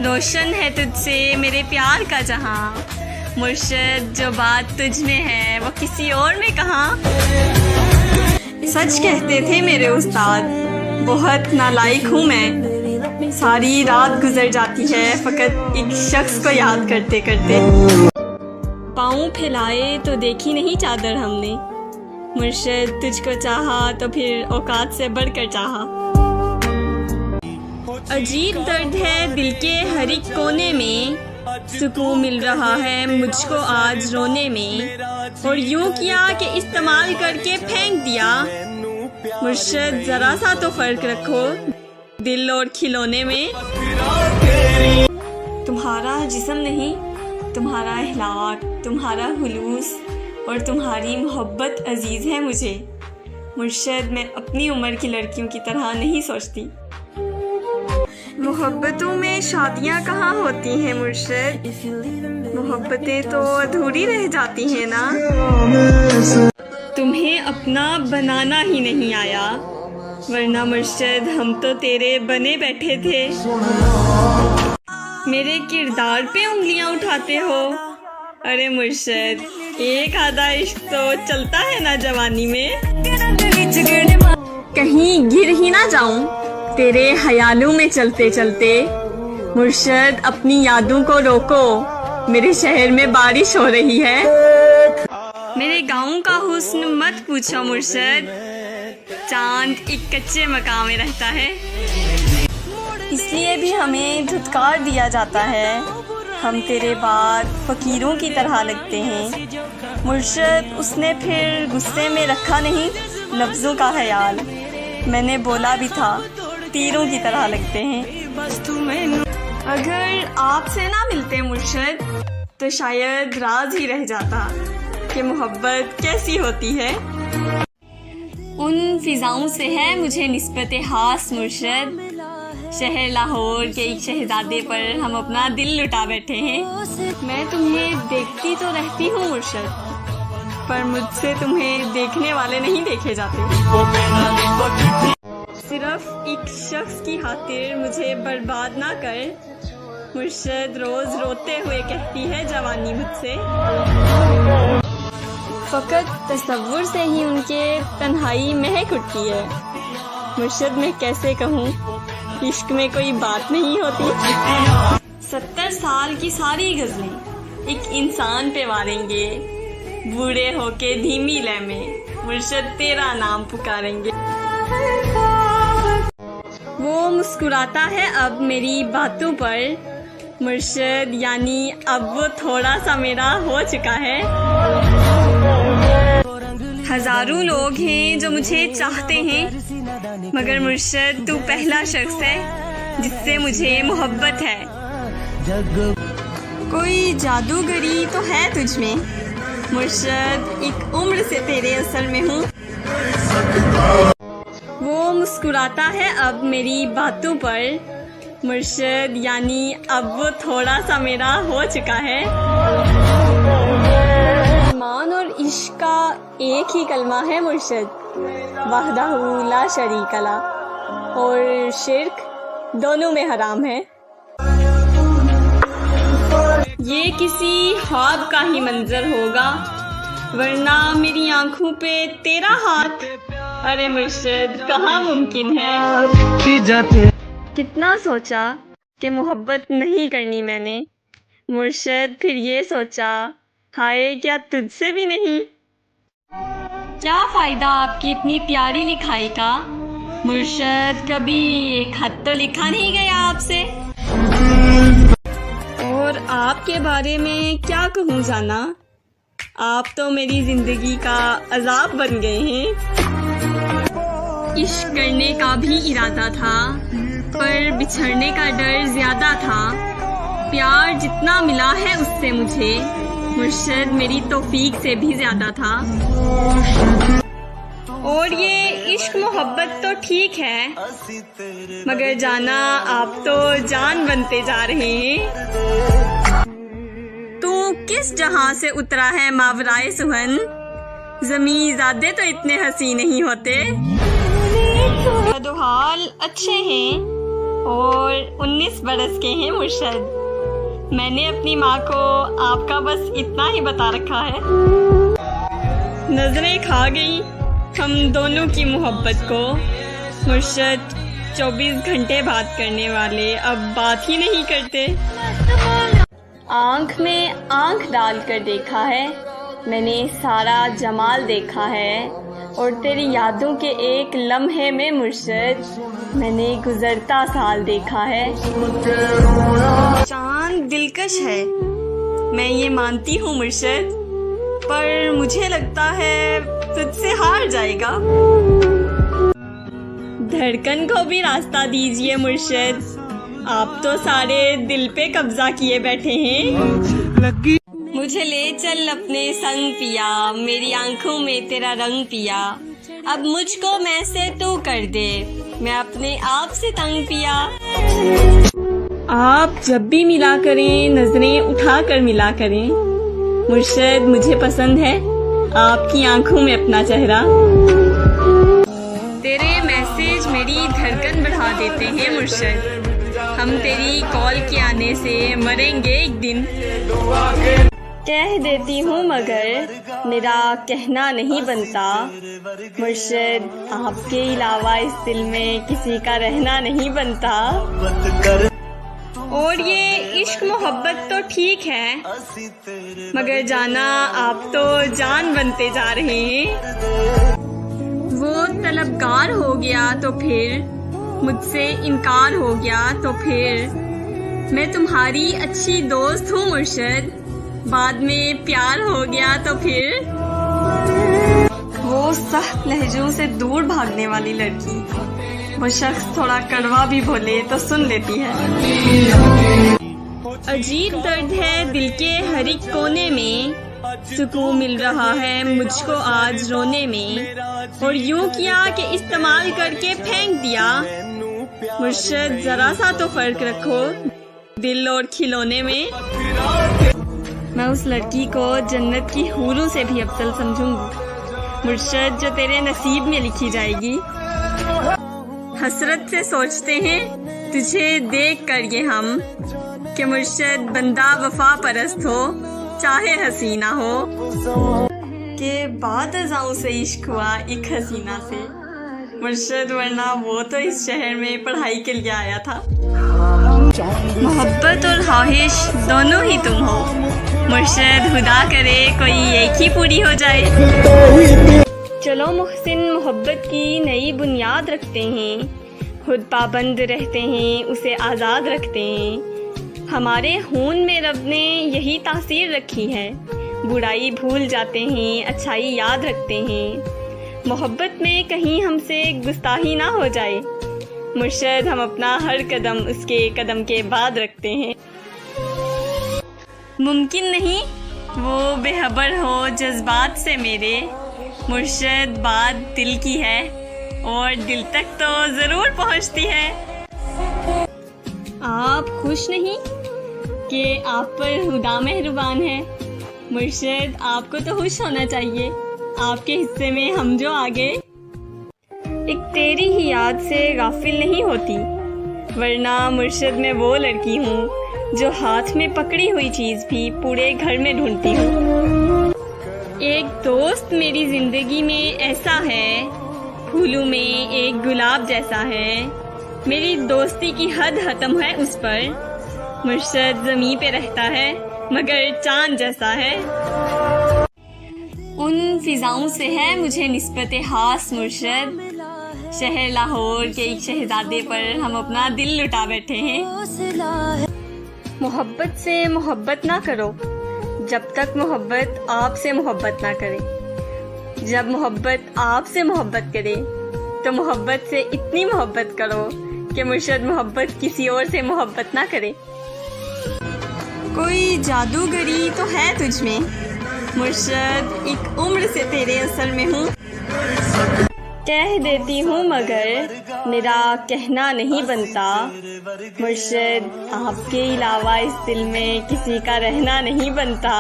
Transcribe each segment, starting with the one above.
روشن ہے تجھ سے میرے پیار کا جہاں، مرشد جو بات تجھ میں ہے وہ کسی اور میں کہاں۔ سچ کہتے تھے میرے استاد، بہت نالائق ہوں میں، ساری رات گزر جاتی ہے فقط ایک شخص کو یاد کرتے کرتے۔ پاؤں پھیلائے تو دیکھی نہیں چادر ہم نے، مرشد تجھ کو چاہا تو پھر اوقات سے بڑھ کر چاہا۔ عجیب درد ہے دل کے ہر ایک کونے میں، سکون مل رہا ہے مجھ کو آج رونے میں، اور یوں کیا کہ استعمال کر کے پھینک دیا۔ مرشد ذرا سا تو فرق رکھو دل اور کھلونے میں۔ تمہارا جسم نہیں، تمہارا اخلاق، تمہارا خلوص اور تمہاری محبت عزیز ہے مجھے۔ مرشد میں اپنی عمر کی لڑکیوں کی طرح نہیں سوچتی۔ محبتوں میں شادیاں کہاں ہوتی ہیں مرشد، محبتیں تو ادھوری رہ جاتی ہیں نا۔ تمہیں اپنا بنانا ہی نہیں آیا، ورنہ مرشد ہم تو تیرے بنے بیٹھے تھے۔ میرے کردار پہ انگلیاں اٹھاتے ہو، ارے مرشد ایک آدھا عشق تو چلتا ہے نا جوانی میں۔ کہیں گر ہی نہ جاؤں تیرے خیالوں میں چلتے چلتے، مرشد اپنی یادوں کو روکو، میرے شہر میں بارش ہو رہی ہے۔ میرے گاؤں کا حسن مت پوچھو مرشد، چاند ایک کچے مکان میں رہتا ہے، اس لیے بھی ہمیں دھتکار دیا جاتا ہے، ہم تیرے بعد فقیروں کی طرح لگتے ہیں۔ مرشد اس نے پھر غصے میں رکھا نہیں لفظوں کا خیال، میں نے بولا بھی تھا تیروں کی طرح لگتے ہیں۔ اگر آپ سے نہ ملتے مرشد تو شاید راز ہی رہ جاتا کہ محبت کیسی ہوتی ہے۔ ان فضاؤں سے ہے مجھے نسبت خاص مرشد، شہر لاہور کے ایک شہزادے پر ہم اپنا دل لٹا بیٹھے ہیں۔ میں تمہیں دیکھتی تو رہتی ہوں مرشد، پر مجھ سے تمہیں دیکھنے والے نہیں دیکھے جاتے۔ صرف ایک شخص کی خاطر مجھے برباد نہ کر، مرشد روز روتے ہوئے کہتی ہے جوانی مجھ سے۔ فقط تصور سے ہی ان کے تنہائی مہک اٹھتی ہے، مرشد میں کیسے کہوں عشق میں کوئی بات نہیں ہوتی۔ 70 سال کی ساری غزلیں ایک انسان پہ واریں گے، بوڑھے ہو کے دھیمی لے میں مرشد تیرا نام پکاریں گے۔ وہ مسکراتا ہے اب میری باتوں پر، مرشد یعنی اب وہ تھوڑا سا میرا ہو چکا ہے۔ ہزاروں لوگ ہیں جو مجھے چاہتے ہیں، مگر مرشد تو پہلا شخص ہے جس سے مجھے محبت ہے۔ کوئی جادوگری تو ہے تجھ میں مرشد، ایک عمر سے تیرے اثر میں ہوں۔ وہ مسکراتا ہے اب میری باتوں پر، مرشد یعنی اب وہ تھوڑا سا میرا ہو چکا ہے۔ ایمان اور عشق کا ایک ہی کلمہ ہے مرشد، وحدہ لا شریک لہ، اور شرک دونوں میں حرام ہے۔ یہ کسی خواب کا ہی منظر ہوگا، ورنہ میری آنکھوں پہ تیرا ہاتھ ارے مرشد کہاں ممکن ہے۔ کتنا سوچا کہ محبت نہیں کرنی میں نے، مرشد پھر یہ سوچا ہائے کیا تجھ سے بھی نہیں۔ کیا فائدہ آپ کی اتنی پیاری لکھائی کا، مرشد کبھی ایک خط تو لکھا نہیں گیا آپ سے۔ اور آپ کے بارے میں کیا کہوں جانا، آپ تو میری زندگی کا عذاب بن گئے ہیں۔ عشق کرنے کا بھی ارادہ تھا، پر بچھڑنے کا ڈر زیادہ تھا۔ پیار جتنا ملا ہے اس سے مجھے، مرشد میری توفیق سے بھی زیادہ تھا۔ اور یہ عشق محبت تو ٹھیک ہے، مگر جانا آپ تو جان بنتے جا رہے ہیں۔ تو کس جہاں سے اترا ہے ماورائے سہن، زمیں زادے تو اتنے حسین نہیں ہوتے۔ حال اچھے ہیں اور 19 برس کے ہیں مرشد۔ میں نے اپنی ماں کو آپ کا بس اتنا ہی بتا رکھا ہے۔ نظریں کھا گئی ہم دونوں کی محبت کو، مرشد 24 گھنٹے بات کرنے والے اب بات ہی نہیں کرتے۔ آنکھ میں آنکھ ڈال کر دیکھا ہے میں نے سارا جمال دیکھا ہے، اور تیری یادوں کے ایک لمحے میں مرشد میں نے گزرتا سال دیکھا ہے۔ چاند دلکش ہے میں یہ مانتی ہوں مرشد، پر مجھے لگتا ہے تجھ سے ہار جائے گا۔ دھڑکن کو بھی راستہ دیجئے مرشد، آپ تو سارے دل پہ قبضہ کیے بیٹھے ہیں۔ مجھے لے چل اپنے سنگ پیا، میری آنکھوں میں تیرا رنگ پیا، اب مجھ کو میں سے تو کر دے، میں اپنے آپ سے تنگ پیا۔ آپ جب بھی ملا کریں نظریں اٹھا کر ملا کریں، مرشد مجھے پسند ہے آپ کی آنکھوں میں اپنا چہرہ۔ تیرے میسج میری دھڑکن بڑھا دیتے ہیں مرشد، ہم تیری کال کے آنے سے مریں گے ایک دن۔ کہہ دیتی ہوں مگر میرا کہنا نہیں بنتا، مرشد آپ کے علاوہ اس دل میں کسی کا رہنا نہیں بنتا۔ اور یہ عشق محبت تو ٹھیک ہے، مگر جانا آپ تو جان بنتے جا رہے ہیں۔ وہ طلبگار ہو گیا تو پھر مجھ سے انکار ہو گیا تو پھر میں تمہاری اچھی دوست ہوں مرشد، بعد میں پیار ہو گیا تو پھر۔ وہ سخت لہجوں سے دور بھاگنے والی لڑکی، وہ شخص تھوڑا کڑوا بھی بولے تو سن لیتی ہے۔ عجیب درد ہے دل کے ہر ایک کونے میں، سکون مل رہا ہے مجھ کو آج رونے میں، اور یوں کیا کہ استعمال کر کے پھینک دیا۔ مرشد ذرا سا تو فرق رکھو دل اور کھلونے میں۔ میں اس لڑکی کو جنت کی حوروں سے بھی افضل سمجھوں گی مرشد، جو تیرے نصیب میں لکھی جائے گی۔ حسرت سے سوچتے ہیں تجھے دیکھ کر یہ ہم، کہ مرشد بندہ وفا پرست ہو چاہے حسینہ ہو، کہ بعد ازاں سے عشق ہوا ایک حسینہ سے، مرشد ورنہ وہ تو اس شہر میں پڑھائی کے لیے آیا تھا۔ محبت اور خواہش دونوں ہی تم ہو مرشد، خدا کرے کوئی ایک ہی پوری ہو جائے۔ چلو محسن محبت کی نئی بنیاد رکھتے ہیں، خود پابند رہتے ہیں اسے آزاد رکھتے ہیں، ہمارے خون میں رب نے یہی تاثیر رکھی ہے، برائی بھول جاتے ہیں اچھائی یاد رکھتے ہیں، محبت میں کہیں ہم سے گستاخی نہ ہو جائے، مرشد ہم اپنا ہر قدم اس کے قدم کے بعد رکھتے ہیں۔ ممکن نہیں وہ بے خبر ہو جذبات سے میرے، مرشد بات دل کی ہے اور دل تک تو ضرور پہنچتی ہے۔ آپ خوش نہیں کہ آپ پر خدا مہربان ہے، مرشد آپ کو تو خوش ہونا چاہیے، آپ کے حصے میں ہم جو آگے۔ ایک تیری ہی یاد سے غافل نہیں ہوتی، ورنہ مرشد میں وہ لڑکی ہوں جو ہاتھ میں پکڑی ہوئی چیز بھی پورے گھر میں ڈھونڈتی ہوں۔ ایک دوست میری زندگی میں ایسا ہے، پھولوں میں ایک گلاب جیسا ہے، میری دوستی کی حد ختم ہے اس پر، مرشد زمین پہ رہتا ہے مگر چاند جیسا ہے۔ ان فضاؤں سے ہے مجھے نسبت خاص مرشد، شہر لاہور کے ایک شہزادے پر ہم اپنا دل لٹا بیٹھے ہیں۔ محبت سے محبت نہ کرو جب تک محبت آپ سے محبت نہ کرے، جب محبت آپ سے محبت کرے تو محبت سے اتنی محبت کرو کہ مرشد محبت کسی اور سے محبت نہ کرے۔ کوئی جادوگری تو ہے تجھ میں مرشد، ایک عمر سے تیرے اثر میں ہوں، کہہ دیتی ہوں مگر میرا کہنا نہیں بنتا، مرشد آپ کے علاوہ اس دل میں کسی کا رہنا نہیں بنتا۔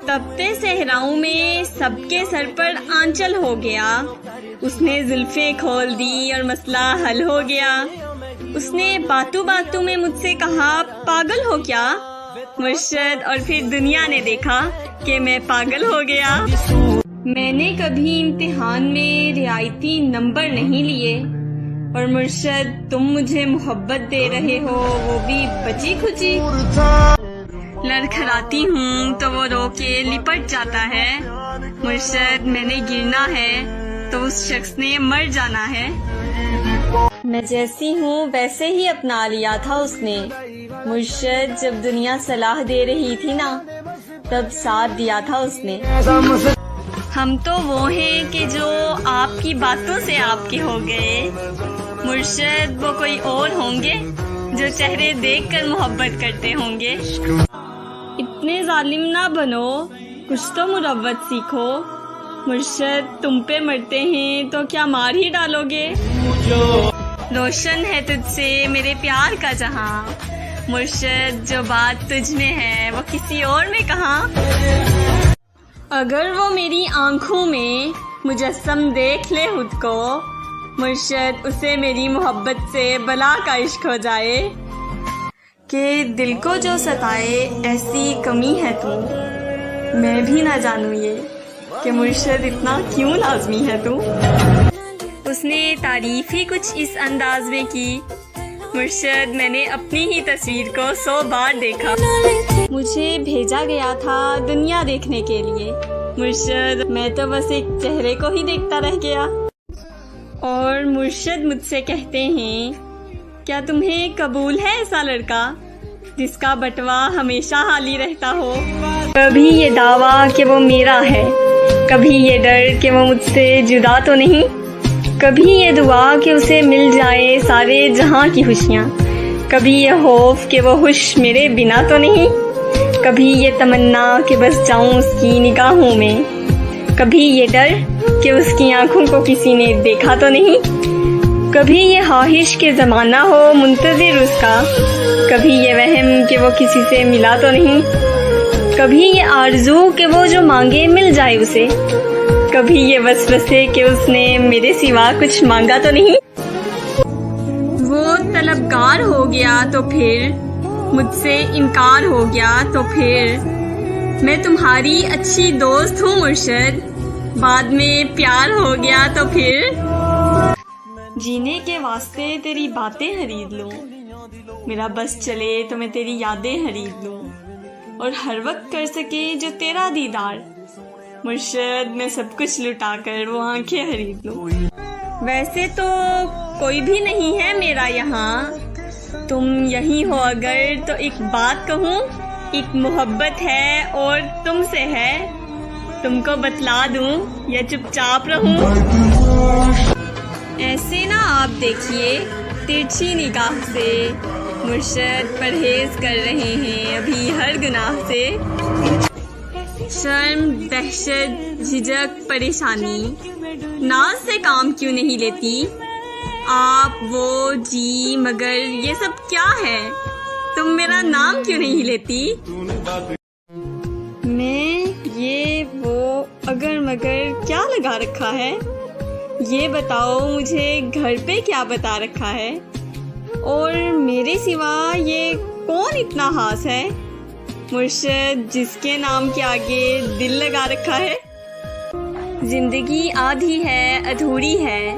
تپتے صحراؤں میں سب کے سر پر آنچل ہو گیا، اس نے زلفیں کھول دی اور مسئلہ حل ہو گیا۔ اس نے باتوں باتوں میں مجھ سے کہا پاگل ہو کیا؟ مرشد اور پھر دنیا نے دیکھا کہ میں پاگل ہو گیا۔ میں نے کبھی امتحان میں رعایتی نمبر نہیں لیے، اور مرشد تم مجھے محبت دے رہے ہو، وہ بھی بچی کھچی۔ لڑکھڑاتی ہوں تو وہ رو کے لپٹ جاتا ہے۔ مرشد میں نے گرنا ہے تو اس شخص نے مر جانا ہے۔ میں جیسی ہوں ویسے ہی اپنا لیا تھا اس نے۔ مرشد جب دنیا صلاح دے رہی تھی نا، تب ساتھ دیا تھا اس نے۔ ہم تو وہ ہیں کہ جو آپ کی باتوں سے آپ کے ہو گئے، مرشد وہ کوئی اور ہوں گے جو چہرے دیکھ کر محبت کرتے ہوں گے۔ اتنے ظالم نہ بنو، کچھ تو مروت سیکھو۔ مرشد تم پہ مرتے ہیں تو کیا مار ہی ڈالو گے؟ روشن ہے تجھ سے میرے پیار کا جہاں، مرشد جو بات تجھ میں ہے وہ کسی اور میں کہاں؟ اگر وہ میری آنکھوں میں مجسم دیکھ لے خود کو، مرشد اسے میری محبت سے بلا کا عشق ہو جائے۔ کہ دل کو جو ستائے ایسی کمی ہے تو میں بھی نہ جانوں یہ کہ مرشد اتنا کیوں لازمی ہے تو۔ اس نے تعریف ہی کچھ اس انداز میں کی، مرشد میں نے اپنی ہی تصویر کو 100 بار دیکھا۔ مجھے بھیجا گیا تھا دنیا دیکھنے کے لیے، مرشد میں تو بس ایک چہرے کو ہی دیکھتا رہ گیا۔ اور مرشد مجھ سے کہتے ہیں کیا تمہیں قبول ہے ایسا لڑکا جس کا بٹوا ہمیشہ حالی رہتا ہو؟ کبھی یہ دعویٰ کہ وہ میرا ہے، کبھی یہ ڈر کہ وہ مجھ سے جدا تو نہیں، کبھی یہ دعا کہ اسے مل جائے سارے جہاں کی خوشیاں، کبھی یہ خوف کہ وہ خوش میرے بنا تو نہیں، کبھی یہ تمنا کہ بس جاؤں اس کی نگاہوں میں، کبھی یہ ڈر کہ اس کی آنکھوں کو کسی نے دیکھا تو نہیں، کبھی یہ خواہش کہ زمانہ ہو منتظر اس کا، کبھی یہ وہم کہ وہ کسی سے ملا تو نہیں، کبھی یہ آرزو کہ وہ جو مانگے مل جائے اسے، کبھی یہ وسوسے کہ اس نے میرے سوا کچھ مانگا تو نہیں۔ وہ طلبگار ہو گیا تو پھر مجھ سے انکار ہو گیا تو پھر میں تمہاری اچھی دوست ہوں مرشد، بعد میں پیار ہو گیا تو پھر جینے کے واسطے تیری باتیں خرید لوں، میرا بس چلے تو میں تیری یادیں خرید لوں، اور ہر وقت کر سکے جو تیرا دیدار، مرشد میں سب کچھ لٹا کر وہ آنکھیں خرید لوں۔ ویسے تو کوئی بھی نہیں ہے میرا یہاں، تم یہی ہو اگر تو ایک بات کہوں، ایک محبت ہے اور تم سے ہے، تم کو بتلا دوں یا چپ چاپ رہوں؟ ایسے نہ آپ دیکھیے ترچھی نگاہ سے، مرشد پرہیز کر رہے ہیں ابھی ہر گناہ سے۔ شرم، دہشت، جھجک، پریشانی، ناز سے کام کیوں نہیں لیتی؟ آپ، وہ، جی، مگر یہ سب کیا ہے؟ تم میرا نام کیوں نہیں لیتی؟ میں یہ وہ اگر مگر کیا لگا رکھا ہے؟ یہ بتاؤ مجھے گھر پہ کیا بتا رکھا ہے؟ اور میرے سوا یہ کون اتنا خاص ہے مرشد جس کے نام کے آگے دل لگا رکھا ہے؟ زندگی آدھی ہے ادھوری ہے،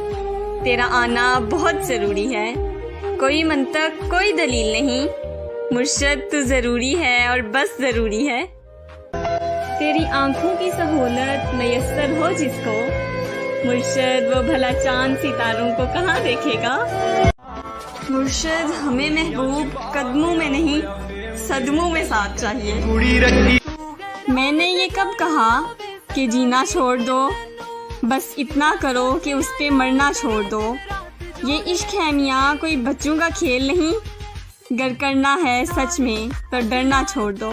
تیرا آنا بہت ضروری ہے، کوئی منطق کوئی دلیل نہیں، مرشد تو ضروری ہے اور بس ضروری ہے۔ تیری آنکھوں کی سہولت میسر ہو جس کو، مرشد وہ بھلا چاند ستاروں کو کہاں دیکھے گا؟ مرشد ہمیں محبوب قدموں میں نہیں صدموں میں ساتھ چاہیے۔ میں نے یہ کب کہا کہ جینا چھوڑ دو، بس اتنا کرو کہ اس پہ مرنا چھوڑ دو۔ یہ عشق ہے میاں کوئی بچوں کا کھیل نہیں، گر کرنا ہے سچ میں تو ڈرنا چھوڑ دو۔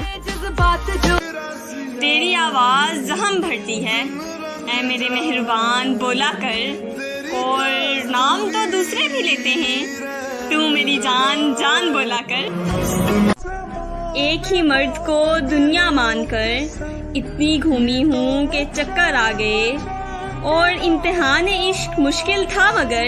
تیری آواز زخم بھرتی ہے اے میرے مہربان بولا کر، اور نام تو دوسرے بھی لیتے ہیں، تو میری جان جان بولا کر۔ ایک ہی مرد کو دنیا مان کر اتنی گھومی ہوں کہ چکر آ گئے، اور امتحان عشق مشکل تھا مگر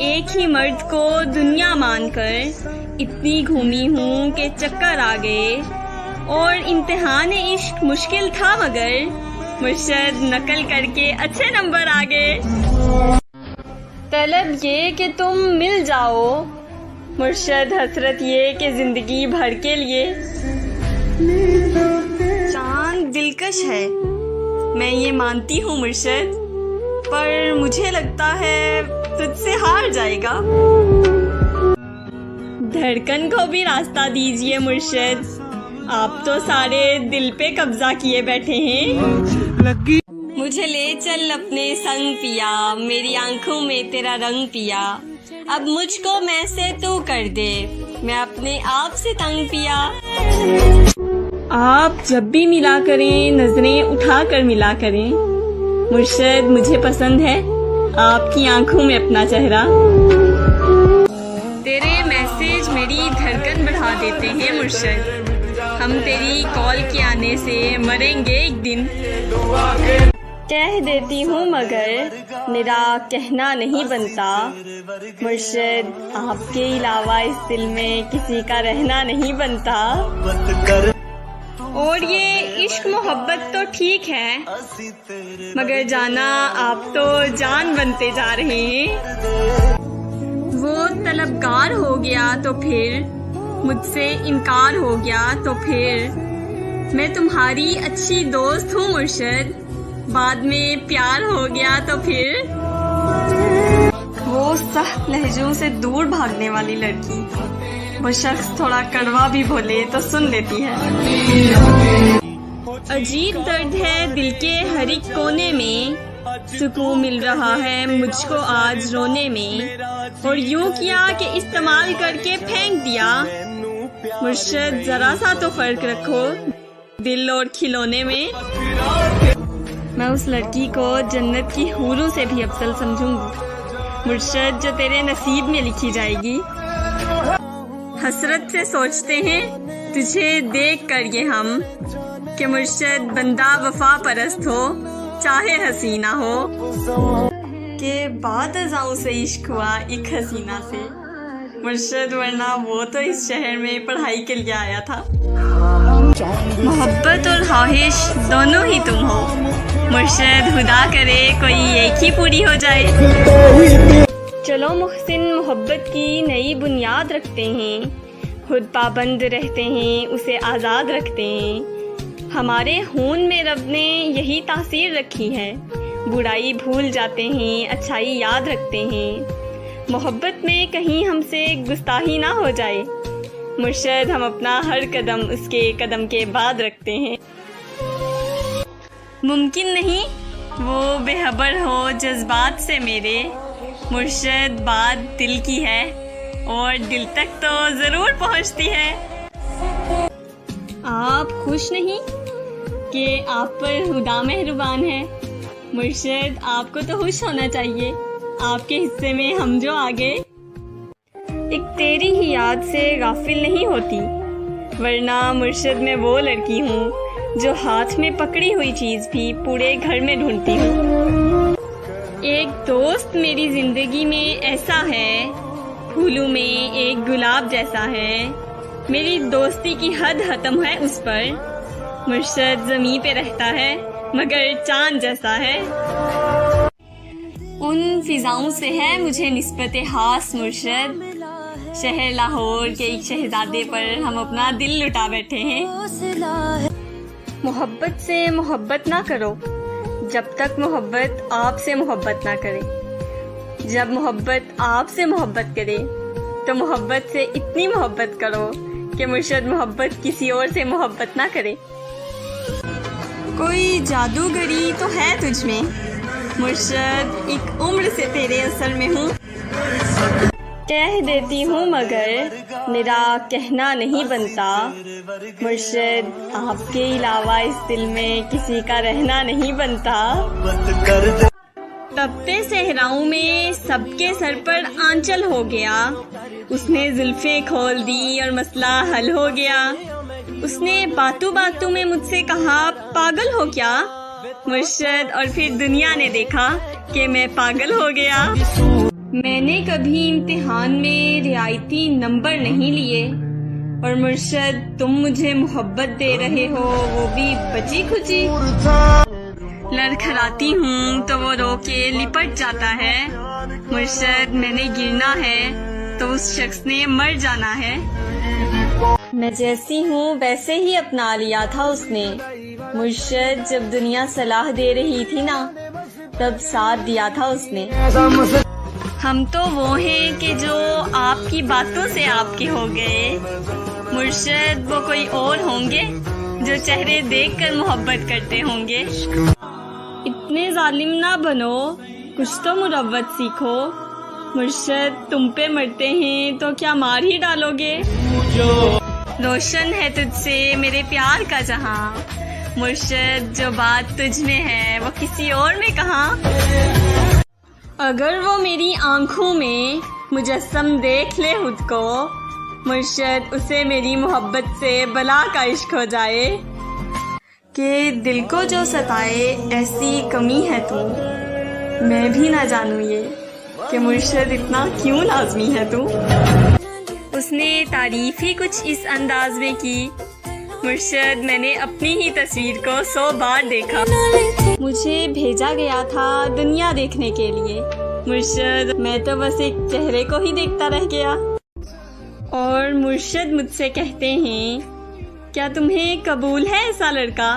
ایک ہی مرد کو دنیا مان کر اتنی گھومی ہوں کہ چکر آ گئے، اور امتحان عشق مشکل تھا مگر مرشد نقل کر کے اچھے نمبر آ گئے۔ طلب یہ کہ تم مل جاؤ، مرشد حسرت یہ کہ زندگی بھر کے لیے۔ چاند دلکش ہے، میں یہ مانتی ہوں مرشد، پر مجھے لگتا ہے تجھ سے ہار جائے گا۔ دھڑکن کو بھی راستہ دیجئے مرشد، آپ تو سارے دل پہ قبضہ کیے بیٹھے ہیں۔ مجھے لے چل اپنے سنگ پیا، میری آنکھوں میں تیرا رنگ پیا، اب مجھ کو میں سے تو کر دے، میں اپنے آپ سے تنگ پیا۔ آپ جب بھی ملا کریں نظریں اٹھا کر ملا کریں، مرشد مجھے پسند ہے آپ کی آنکھوں میں اپنا چہرہ۔ تیرے میسج میری دھڑکن بڑھا دیتے ہیں مرشد، ہم تیری کال کے آنے سے مریں گے ایک دن۔ کہہ دیتی ہوں مگر میرا کہنا نہیں بنتا، مرشد آپ کے علاوہ اس دل میں کسی کا رہنا نہیں بنتا۔ اور یہ عشق محبت تو ٹھیک ہے، مگر جانا آپ تو جان بنتے جا رہے ہیں۔ وہ طلبگار ہو گیا تو پھر مجھ سے انکار ہو گیا تو پھر میں تمہاری اچھی دوست ہوں مرشد، بعد میں پیار ہو گیا تو پھر۔ وہ سخت لہجوں سے دور بھاگنے والی لڑکی، وہ شخص تھوڑا کڑوا بھی بولے تو سن لیتی ہے۔ عجیب درد ہے دل کے ہر ایک کونے میں، سکون مل رہا ہے مجھ کو آج رونے میں، اور یوں کیا کہ استعمال کر کے پھینک دیا۔ مرشد ذرا سا تو فرق رکھو دل اور کھلونے میں۔ میں اس لڑکی کو جنت کی حوروں سے بھی افضل سمجھوں گی مرشد، جو تیرے نصیب میں لکھی جائے گی۔ حسرت سے سوچتے ہیں تجھے دیکھ کر یہ ہم، کہ مرشد بندہ وفا پرست ہو چاہے حسینہ ہو، کہ بعد ازاں سے عشق ہوا ایک حسینہ سے، مرشد ورنہ وہ تو اس شہر میں پڑھائی کے لیے آیا تھا۔ محبت اور خواہش دونوں ہی تم ہو مرشد، خدا کرے کوئی ایک ہی پوری ہو جائے۔ چلو محسن محبت کی نئی بنیاد رکھتے ہیں، خود پابند رہتے ہیں اسے آزاد رکھتے ہیں، ہمارے خون میں رب نے یہی تاثیر رکھی ہے، برائی بھول جاتے ہیں اچھائی یاد رکھتے ہیں، محبت میں کہیں ہم سے گستاخی نہ ہو جائے، مرشد ہم اپنا ہر قدم اس کے قدم کے بعد رکھتے ہیں۔ ممکن نہیں وہ بے خبر ہو جذبات سے میرے، مرشد بات دل کی ہے اور دل تک تو ضرور پہنچتی ہے۔ آپ خوش نہیں کہ آپ پر خدا مہربان ہے، مرشد آپ کو تو خوش ہونا چاہیے، آپ کے حصے میں ہم جو آگے۔ ایک تیری ہی یاد سے غافل نہیں ہوتی، ورنہ مرشد میں وہ لڑکی ہوں جو ہاتھ میں پکڑی ہوئی چیز بھی پورے گھر میں ڈھونڈتی ہوں۔ ایک دوست میری زندگی میں ایسا ہے، پھولوں میں ایک گلاب جیسا ہے، میری دوستی کی حد ختم ہے اس پر، مرشد زمین پہ رہتا ہے مگر چاند جیسا ہے۔ ان فضاؤں سے ہے مجھے نسبت خاص مرشد، شہر لاہور کے ایک شہزادے پر ہم اپنا دل لٹا بیٹھے ہیں۔ محبت سے محبت نہ کرو جب تک محبت آپ سے محبت نہ کرے، جب محبت آپ سے محبت کرے تو محبت سے اتنی محبت کرو کہ مرشد محبت کسی اور سے محبت نہ کرے۔ کوئی جادوگری تو ہے تجھ میں مرشد، ایک عمر سے تیرے اثر میں ہوں، کہہ دیتی ہوں مگر میرا کہنا نہیں بنتا، مرشد آپ کے علاوہ اس دل میں کسی کا رہنا نہیں بنتا۔ تپتے صحراؤں میں سب کے سر پر آنچل ہو گیا، اس نے زلفیں کھول دی اور مسئلہ حل ہو گیا، اس نے باتوں باتوں میں مجھ سے کہا پاگل ہو کیا، مرشد اور پھر دنیا نے دیکھا کہ میں پاگل ہو گیا۔ میں نے کبھی امتحان میں رعایتی نمبر نہیں لیے، اور مرشد تم مجھے محبت دے رہے ہو، وہ بھی بچی کھچی۔ لڑکھڑاتی ہوں تو وہ رو کے لپٹ جاتا ہے۔ مرشد میں نے گرنا ہے تو اس شخص نے مر جانا ہے۔ میں جیسی ہوں ویسے ہی اپنا لیا تھا اس نے۔ مرشد جب دنیا صلاح دے رہی تھی نا، تب ساتھ دیا تھا اس نے۔ ہم تو وہ ہیں کہ جو آپ کی باتوں سے آپ کے ہو گئے، مرشد وہ کوئی اور ہوں گے جو چہرے دیکھ کر محبت کرتے ہوں گے۔ اتنے ظالم نہ بنو، کچھ تو مروت سیکھو۔ مرشد تم پہ مرتے ہیں تو کیا مار ہی ڈالو گے؟ روشن ہے تجھ سے میرے پیار کا جہاں، مرشد جو بات تجھ میں ہے وہ کسی اور میں کہاں۔ اگر وہ میری آنکھوں میں مجسم دیکھ لے خود کو، مرشد اسے میری محبت سے بلا کا عشق ہو جائے۔ کہ دل کو جو ستائے ایسی کمی ہے تو میں بھی نہ جانوں یہ کہ مرشد اتنا کیوں لازمی ہے تو۔ اس نے تعریف ہی کچھ اس انداز میں کی، مرشد میں نے اپنی ہی تصویر کو 100 بار دیکھا۔ مجھے بھیجا گیا تھا دنیا دیکھنے کے لیے، مرشد میں تو بس ایک چہرے کو ہی دیکھتا رہ گیا۔ اور مرشد مجھ سے کہتے ہیں، کیا تمہیں قبول ہے ایسا لڑکا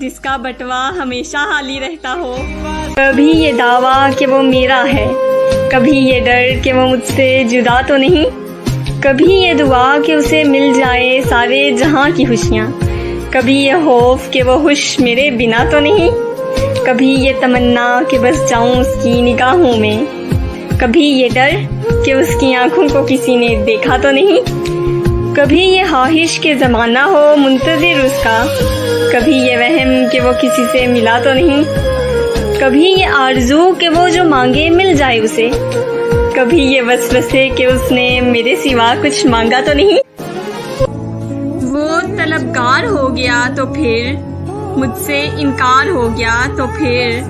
جس کا بٹوا ہمیشہ حالی رہتا ہو؟ کبھی یہ دعویٰ کہ وہ میرا ہے، کبھی یہ ڈر کہ وہ مجھ سے جدا تو نہیں، کبھی یہ دعا کہ اسے مل جائے سارے جہاں کی خوشیاں، کبھی یہ خوف کہ وہ خوش میرے بنا تو نہیں، کبھی یہ تمنا کہ بس جاؤں اس کی نگاہوں میں، کبھی یہ ڈر کہ اس کی آنکھوں کو کسی نے دیکھا تو نہیں، کبھی یہ خواہش کہ زمانہ ہو منتظر اس کا، کبھی یہ وہم کہ وہ کسی سے ملا تو نہیں، کبھی یہ آرزو کہ وہ جو مانگے مل جائے اسے، کبھی یہ وسوسے کہ اس نے میرے سوا کچھ مانگا تو نہیں۔ وہ طلبگار ہو گیا تو پھر مجھ سے انکار ہو گیا تو پھر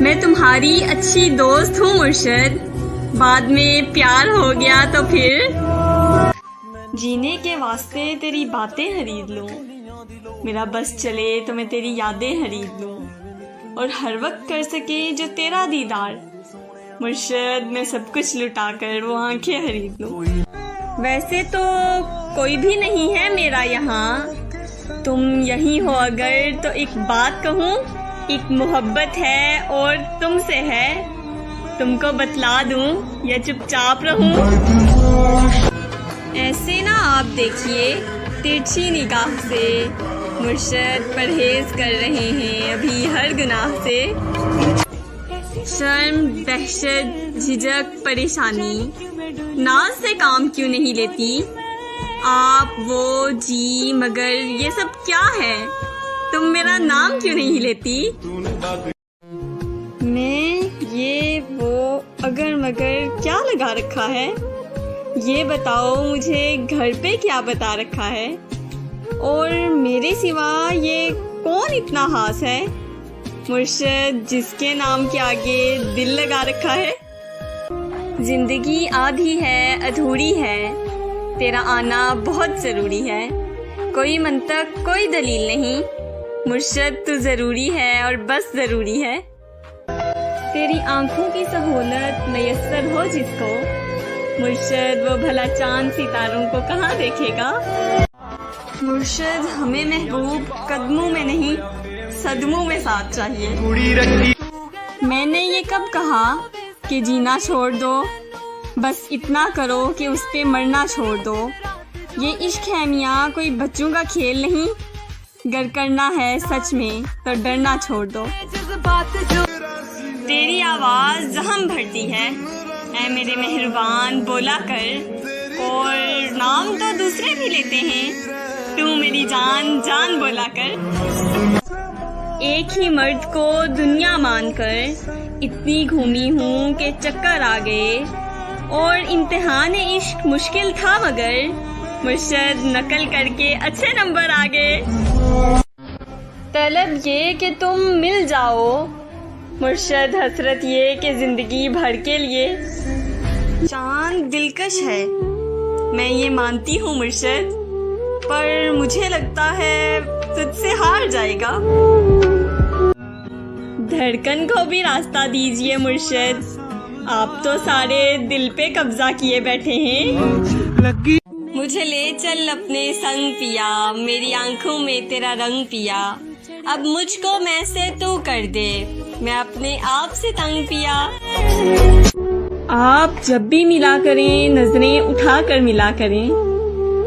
میں تمہاری اچھی دوست ہوں مرشد، بعد میں پیار ہو گیا تو پھر جینے کے واسطے تیری باتیں خرید لوں، میرا بس چلے تو میں تیری یادیں خرید لوں، اور ہر وقت کر سکے جو تیرا دیدار، مرشد میں سب کچھ لٹا کر وہ آنکھیں خرید لوں۔ ویسے تو کوئی بھی نہیں ہے میرا یہاں، تم یہی ہو اگر تو ایک بات کہوں، ایک محبت ہے اور تم سے ہے، تم کو بتلا دوں یا چپ چاپ رہوں؟ ایسے نہ آپ دیکھیے ترچھی نگاہ سے، مرشد پرہیز کر رہے ہیں ابھی ہر گناہ سے۔ شرم، دہشت، جھجک، پریشانی، ناز سے کام کیوں نہیں لیتی آپ؟ وہ جی مگر یہ سب کیا ہے؟ تم میرا نام کیوں نہیں لیتی؟ میں یہ وہ اگر مگر کیا لگا رکھا ہے؟ یہ بتاؤ مجھے گھر پہ کیا بتا رکھا ہے؟ اور میرے سوا یہ کون اتنا خاص ہے مرشد جس کے نام کے آگے دل لگا رکھا ہے؟ زندگی آدھی ہے ادھوری ہے، تیرا آنا بہت ضروری ہے، کوئی منطق کوئی دلیل نہیں، مرشد تو ضروری ہے اور بس ضروری ہے۔ تیری آنکھوں کی سہولت میسر ہو جس کو، مرشد وہ بھلا چاند ستاروں کو کہاں دیکھے گا؟ مرشد ہمیں محبوب قدموں میں نہیں صدموں میں ساتھ چاہیے۔ میں نے یہ کب کہا کہ جینا چھوڑ دو، بس اتنا کرو کہ اس پہ مرنا چھوڑ دو۔ یہ عشق ہے میاں کوئی بچوں کا کھیل نہیں، گر کرنا ہے سچ میں تو ڈرنا چھوڑ دو۔ تیری آواز زخم بھرتی ہے اے میرے مہربان بولا کر، اور نام تو دوسرے بھی لیتے ہیں، تو میری جان جان بولا کر۔ ایک ہی مرد کو دنیا مان کر اتنی گھومی ہوں کہ چکر آ گئے، اور امتحان عشق مشکل تھا مگر مرشد نقل کر کے اچھے نمبر آ گئے۔ طلب یہ کہ تم مل جاؤ، مرشد حسرت یہ کہ زندگی بھر کے لیے چاند دلکش ہے، میں یہ مانتی ہوں مرشد، پر مجھے لگتا ہے تجھ سے ہار جائے گا۔ دھڑکن کو بھی راستہ دیجئے مرشد، آپ تو سارے دل پہ قبضہ کیے بیٹھے ہیں۔ مجھے لے چل اپنے سنگ پیا، میری آنکھوں میں تیرا رنگ پیا، اب مجھ کو میں سے تو کر دے، میں اپنے آپ سے تنگ پیا۔ آپ جب بھی ملا کریں نظریں اٹھا کر ملا کریں،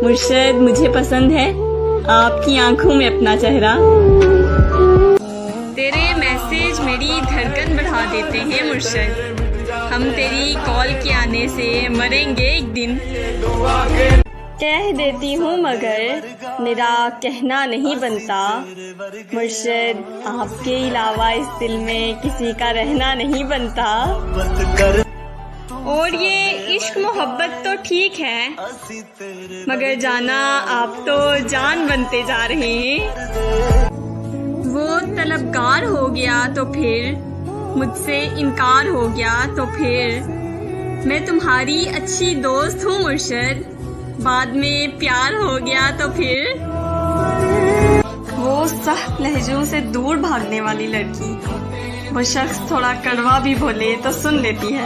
مرشد مجھے پسند ہے آپ کی آنکھوں میں اپنا چہرہ۔ تیرے میسج میری دھڑکن بڑھا دیتے ہیں مرشد، ہم تیری کال کے آنے سے مریں گے ایک دن۔ کہہ دیتی ہوں مگر میرا کہنا نہیں بنتا، مرشد آپ کے علاوہ اس دل میں کسی کا رہنا نہیں بنتا۔ اور یہ عشق محبت تو ٹھیک ہے، مگر جانا آپ تو جان بنتے جا رہے ہیں۔ وہ طلبگار ہو گیا تو پھر مجھ سے انکار ہو گیا تو پھر میں تمہاری اچھی دوست ہوں مرشد، بعد میں پیار ہو گیا تو پھر وہ سخت لہجوں سے دور بھاگنے والی لڑکی، وہ شخص تھوڑا کڑوا بھی بولے تو سن لیتی ہے۔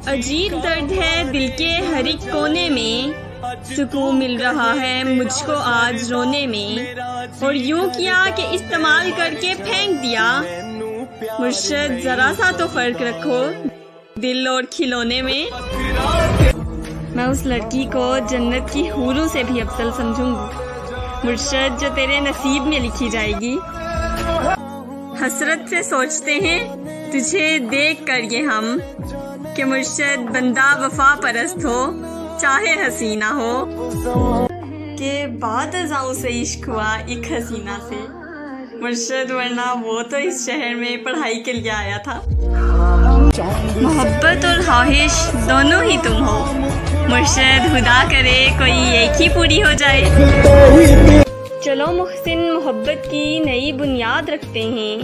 عجیب درد ہے دل کے ہر ایک کونے میں، سکون مل رہا ہے مجھ کو آج رونے میں، اور یوں کیا کہ استعمال کر کے پھینک دیا۔ مرشد ذرا سا تو فرق رکھو دل اور کھلونے میں۔ میں اس لڑکی کو جنت کی حوروں سے بھی افضل سمجھوں گی مرشد، جو تیرے نصیب میں لکھی جائے گی۔ حسرت سے سوچتے ہیں تجھے دیکھ کر یہ ہم، کہ مرشد بندہ وفا پرست ہو چاہے حسینہ ہو، کہ بعد ازاں سے عشق ہوا ایک حسینہ سے، مرشد ورنہ وہ تو اس شہر میں پڑھائی کے لیے آیا تھا۔ محبت اور خواہش دونوں ہی تم ہو مرشد، خدا کرے کوئی ایک ہی پوری ہو جائے۔ چلو محسن محبت کی نئی بنیاد رکھتے ہیں،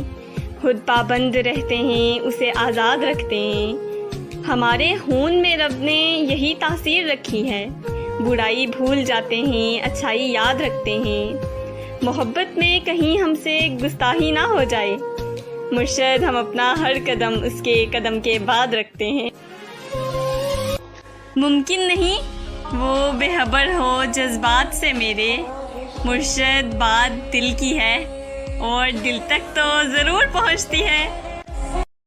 خود پابند رہتے ہیں اسے آزاد رکھتے ہیں، ہمارے خون میں رب نے یہی تاثیر رکھی ہے، برائی بھول جاتے ہیں اچھائی یاد رکھتے ہیں، محبت میں کہیں ہم سے گستاخی نہ ہو جائے، مرشد ہم اپنا ہر قدم اس کے قدم کے بعد رکھتے ہیں۔ ممکن نہیں وہ بے خبر ہو جذبات سے میرے، مرشد بات دل کی ہے اور دل تک تو ضرور پہنچتی ہے۔